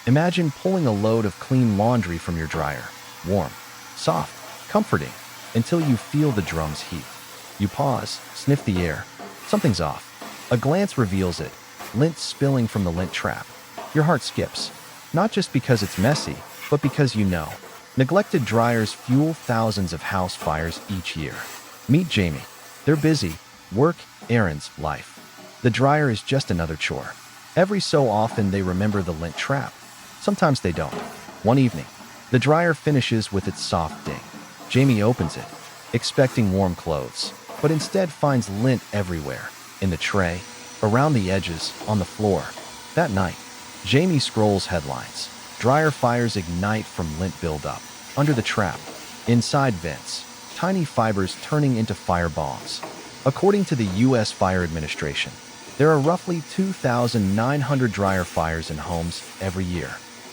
Imagine pulling a load of clean laundry from your dryer. Warm, soft, comforting, until you feel the drum's heat. You pause, sniff the air. Something's off. A glance reveals it. Lint spilling from the lint trap. Your heart skips. Not just because it's messy, but because you know. Neglected dryers fuel thousands of house fires each year. Meet Jamie. They're busy. Work, errands, life. The dryer is just another chore. Every so often they remember the lint trap. Sometimes they don't. One evening, the dryer finishes with its soft ding. Jamie opens it, expecting warm clothes, but instead finds lint everywhere. In the tray, around the edges, on the floor. That night, Jamie scrolls headlines. Dryer fires ignite from lint buildup. Under the trap, inside vents, tiny fibers turning into fire bombs. According to the U.S. Fire Administration, there are roughly 2,900 dryer fires in homes every year,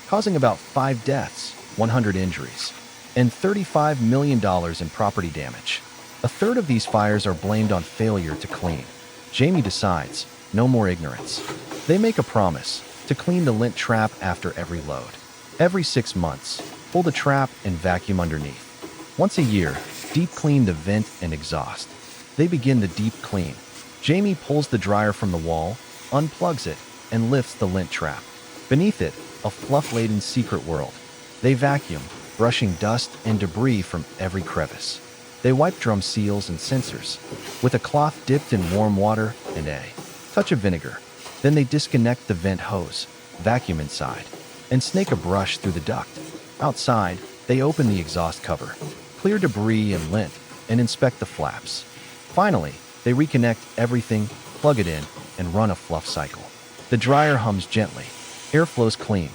causing about 5 deaths, 100 injuries, and $35 million in property damage. A third of these fires are blamed on failure to clean. Jamie decides, no more ignorance. They make a promise to clean the lint trap after every load. Every 6 months, pull the trap and vacuum underneath. Once a year, deep clean the vent and exhaust. They begin the deep clean. Jamie pulls the dryer from the wall, unplugs it, and lifts the lint trap. Beneath it, a fluff-laden secret world. They vacuum, brushing dust and debris from every crevice. They wipe drum seals and sensors with a cloth dipped in warm water and a touch of vinegar. Then they disconnect the vent hose, vacuum inside, and snake a brush through the duct. Outside, they open the exhaust cover, clear debris and lint, and inspect the flaps. Finally, they reconnect everything, plug it in, and run a fluff cycle. The dryer hums gently. Air flows clean.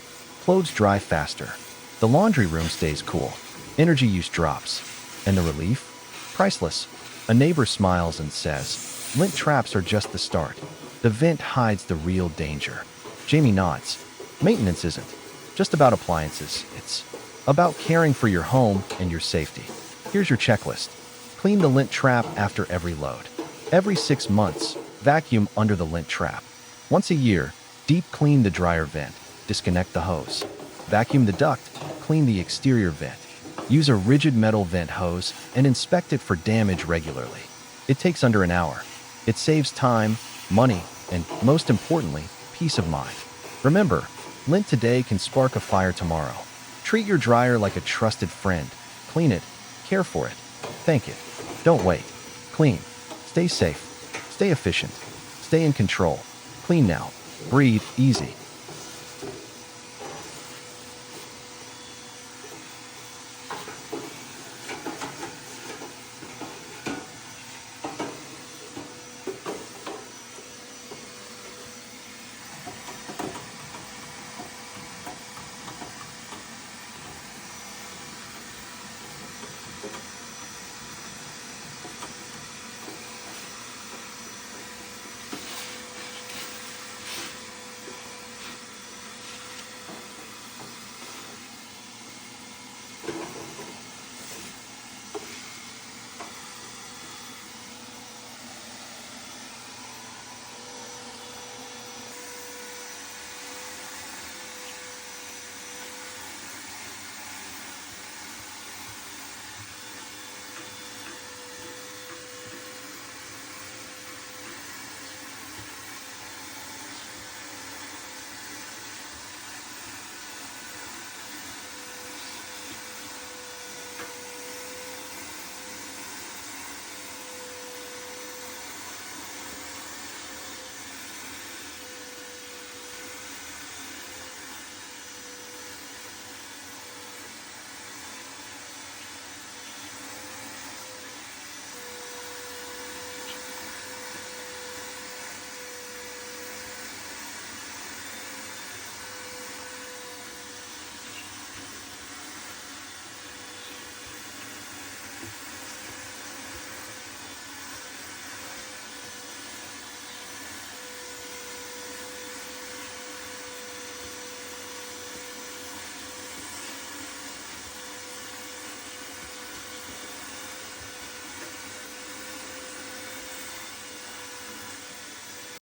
Clothes dry faster. The laundry room stays cool. Energy use drops. And the relief? Priceless. A neighbor smiles and says, lint traps are just the start. The vent hides the real danger. Jamie nods. Maintenance isn't just about appliances. It's about caring for your home and your safety. Here's your checklist. Clean the lint trap after every load. Every 6 months, vacuum under the lint trap. Once a year, deep clean the dryer vent. Disconnect the hose. Vacuum the duct. Clean the exterior vent. Use a rigid metal vent hose and inspect it for damage regularly. It takes under an hour. It saves time, money, and, most importantly, peace of mind. Remember, lint today can spark a fire tomorrow. Treat your dryer like a trusted friend. Clean it. Care for it. Thank it. Don't wait. Clean. Stay safe. Stay efficient. Stay in control. Clean now. Breathe easy.